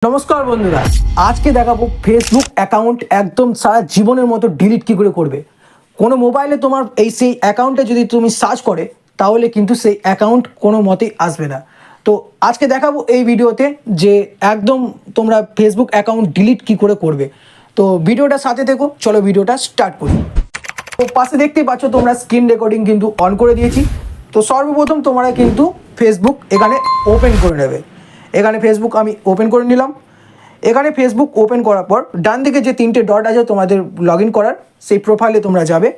নমস্কার বন্ধুরা, আজকে দেখাবো ফেসবুক অ্যাকাউন্ট একদম সারা জীবনের মতো ডিলিট কী করে করবে। কোনো মোবাইলে তোমার সেই অ্যাকাউন্টে যদি তুমি সার্চ করে তাহলে কিন্তু সেই অ্যাকাউন্ট কোনো মতেই আসবে না। তো আজকে দেখাবো এই ভিডিওতে যে একদম তোমরা ফেসবুক অ্যাকাউন্ট ডিলিট কী করে করবে। তো ভিডিওটা সাথে দেখো, চলো ভিডিওটা স্টার্ট করি। তো পাশে দেখতেই পাচ্ছ তোমরা স্ক্রিন রেকর্ডিং কিন্তু অন করে দিয়েছি। তো সর্বপ্রথম তোমরা কিন্তু ফেসবুক এখানে ওপেন করে নেবে। এখানে ফেসবুক আমি ওপেন করে নিলাম। এখানে ফেসবুক ওপেন করার পর ডান দিকে যে তিনটে ডট আছে তোমাদের লগ ইন করার, সেই প্রোফাইলে তোমরা যাবে।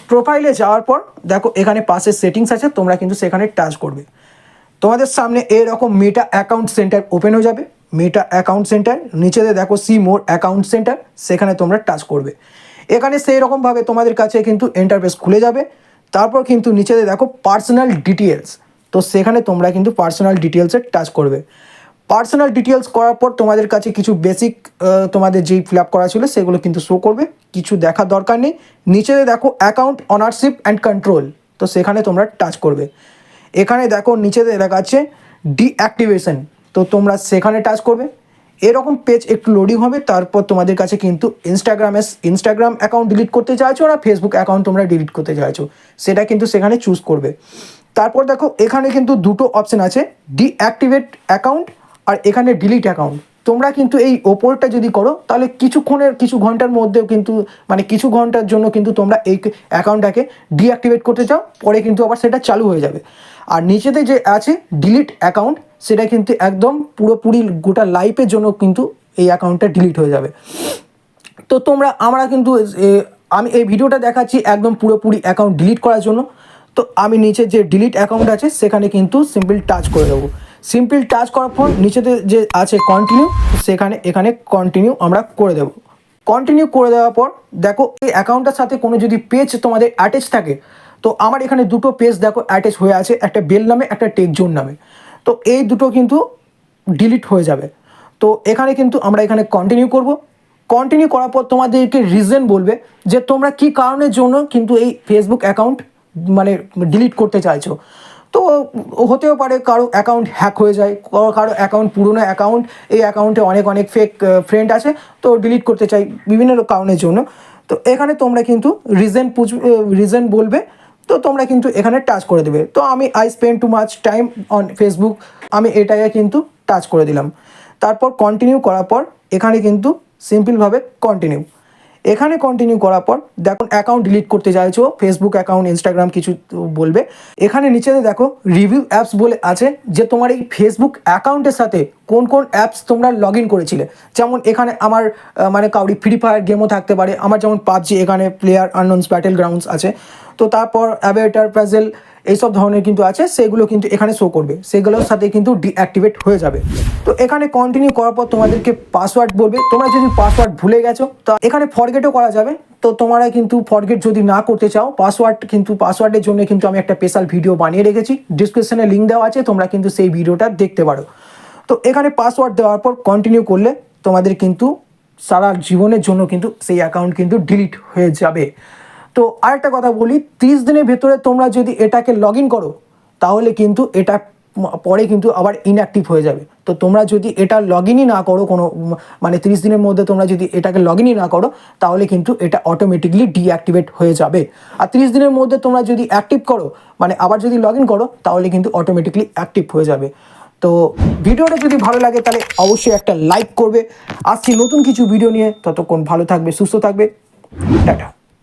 প্রোফাইলে যাওয়ার পর দেখো এখানে পাশে সেটিংস আছে, তোমরা কিন্তু সেখানে টাচ করবে। তোমাদের সামনে এরকম মেটা অ্যাকাউন্ট সেন্টার ওপেন হয়ে যাবে। মেটা অ্যাকাউন্ট সেন্টার নিচেতে দেখো সি মোর অ্যাকাউন্ট সেন্টার, সেখানে তোমরা টাচ করবে। এখানে সেই রকমভাবে তোমাদের কাছে কিন্তু ইন্টারফেস খুলে যাবে। তারপর কিন্তু নিচেতে দেখো পার্সোনাল ডিটেলস, তো সেখানে তোমরা কিন্তু পার্সোনাল ডিটেলসে টাচ করবে। পার্সোনাল ডিটেলস করার পর তোমাদের কাছে কিছু বেসিক তোমাদের যেই ফিল আপ করা ছিল সেগুলো কিন্তু শো করবে, কিছু দেখার দরকার নেই। নিচেতে দেখো অ্যাকাউন্ট অনারশিপ অ্যান্ড কন্ট্রোল, তো সেখানে তোমরা টাচ করবে। এখানে দেখো নিচেতে লেখা আছে ডিঅ্যাক্টিভেশন, তো তোমরা সেখানে টাচ করবে। এরকম পেজ একটু লোডিং হবে। তারপর তোমাদের কাছে কিন্তু ইনস্টাগ্রাম অ্যাকাউন্ট ডিলিট করতে চাইছো না ফেসবুক অ্যাকাউন্ট তোমরা ডিলিট করতে চাইছো, সেটা কিন্তু সেখানে চুজ করবে। তারপর দেখো এখানে কিন্তু দুটো অপশান আছে, ডিঅ্যাক্টিভেট অ্যাকাউন্ট আর এখানে ডিলিট অ্যাকাউন্ট। তোমরা কিন্তু এই ওপরটা যদি করো তাহলে কিছু ঘন্টার মধ্যেও কিন্তু কিছু ঘন্টার জন্য কিন্তু তোমরা এই অ্যাকাউন্টটাকে ডিঅ্যাক্টিভেট করতে চাও, পরে কিন্তু আবার সেটা চালু হয়ে যাবে। আর নিচেতে যে আছে ডিলিট অ্যাকাউন্ট, সেটা কিন্তু একদম পুরোপুরি গোটা লাইফের জন্য কিন্তু এই অ্যাকাউন্টটা ডিলিট হয়ে যাবে। তো আমরা কিন্তু আমি এই ভিডিওটা দেখাচ্ছি একদম পুরোপুরি অ্যাকাউন্ট ডিলিট করার জন্য। তো আমি নিচে যে ডিলিট অ্যাকাউন্ট আছে সেখানে কিন্তু সিম্পল টাচ করে দেবো। সিম্পল টাচ করার পর নিচেতে যে আছে কন্টিনিউ, এখানে কন্টিনিউ আমরা করে দেবো। কন্টিনিউ করে দেওয়ার পর দেখো এই অ্যাকাউন্টটার সাথে কোনো যদি পেজ তোমাদের অ্যাটাচ থাকে, তো আমার এখানে দুটো পেজ দেখো অ্যাটাচ হয়ে আছে, একটা বেল নামে একটা টেক জোন নামে। তো এই দুটো কিন্তু ডিলিট হয়ে যাবে। তো এখানে কিন্তু আমরা এখানে কন্টিনিউ করব। কন্টিনিউ করার পর তোমাদেরকে রিজন বলবে যে তোমরা কী কারণের জন্য কিন্তু এই ফেসবুক অ্যাকাউন্ট ডিলিট করতে চাইছো। তো হতেও পারে কারো অ্যাকাউন্ট হ্যাক হয়ে যায়, কারো অ্যাকাউন্ট পুরনো অ্যাকাউন্ট, এই অ্যাকাউন্টে অনেক ফেক ফ্রেন্ড আছে, তো ডিলিট করতে চাই বিভিন্ন কারণের জন্য। তো এখানে তোমরা কিন্তু রিজন বলবে, তো তোমরা কিন্তু এখানে টাচ করে দেবে। তো আমি spend too much time on Facebook, আমি এটাকে কিন্তু টাচ করে দিলাম। তারপর কন্টিনিউ করার পর এখানে কিন্তু সিম্পলভাবে কন্টিনিউ। এখানে কন্টিনিউ করার পর দেখো অ্যাকাউন্ট ডিলিট করতে চাইছো, ফেসবুক অ্যাকাউন্ট ইনস্টাগ্রাম কিছু বলবে। এখানে নিচেতে দেখো রিভিউ অ্যাপস বলে আছে, যে তোমার এই ফেসবুক অ্যাকাউন্টের সাথে কোন অ্যাপস তোমরা লগ ইন করেছিলে। যেমন এখানে আমার কাউরি ফ্রি ফায়ার গেমও থাকতে পারে, আমার যেমন পাবজি, এখানে প্লেয়ার আননোনস ব্যাটেল গ্রাউন্ডস আছে। তো তারপর অ্যাভেটার প্যাজেল এইসব ধরনের কিন্তু আছে, সেগুলো কিন্তু এখানে শো করবে, সেগুলোর সাথে কিন্তু ডিঅ্যাক্টিভেট হয়ে যাবে। তো এখানে কন্টিনিউ করার পর তোমাদেরকে পাসওয়ার্ড বলবে। তোমরা যদি পাসওয়ার্ড ভুলে গেছো তো এখানে ফরগেটও করা যাবে। তো তোমরা কিন্তু ফরগেট যদি না করতে চাও, পাসওয়ার্ডের জন্য কিন্তু আমি একটা স্পেশাল ভিডিও বানিয়ে রেখেছি, ডিসক্রিপশনে লিঙ্ক দেওয়া আছে, তোমরা কিন্তু সেই ভিডিওটা দেখতে পারো। তো এখানে পাসওয়ার্ড দেওয়ার পর কন্টিনিউ করলে তোমাদের কিন্তু সারা জীবনের জন্য কিন্তু সেই অ্যাকাউন্ট কিন্তু ডিলিট হয়ে যাবে। তো আরেকটা কথা বলি, 30 দিনের ভেতরে তোমরা যদি এটাকে লগ ইন করো তাহলে কিন্তু এটা পরে কিন্তু আবার ইনঅ্যাক্টিভ হয়ে যাবে। তো তোমরা যদি এটা লগ ইনই না করো, কোনো 30 দিনের মধ্যে তোমরা যদি এটাকে লগ ইনই না করো, তাহলে কিন্তু এটা অটোমেটিকলি ডিঅ্যাক্টিভেট হয়ে যাবে। আর 30 দিনের মধ্যে তোমরা যদি অ্যাক্টিভ করো, আবার যদি লগ ইন করো, তাহলে কিন্তু অটোমেটিকলি অ্যাক্টিভ হয়ে যাবে। তো ভিডিওটা যদি ভালো লাগে তাহলে অবশ্যই একটা লাইক করবে। আসছি নতুন কিছু ভিডিও নিয়ে, ততক্ষণ ভালো থাকবে, সুস্থ থাকবে, টাটা।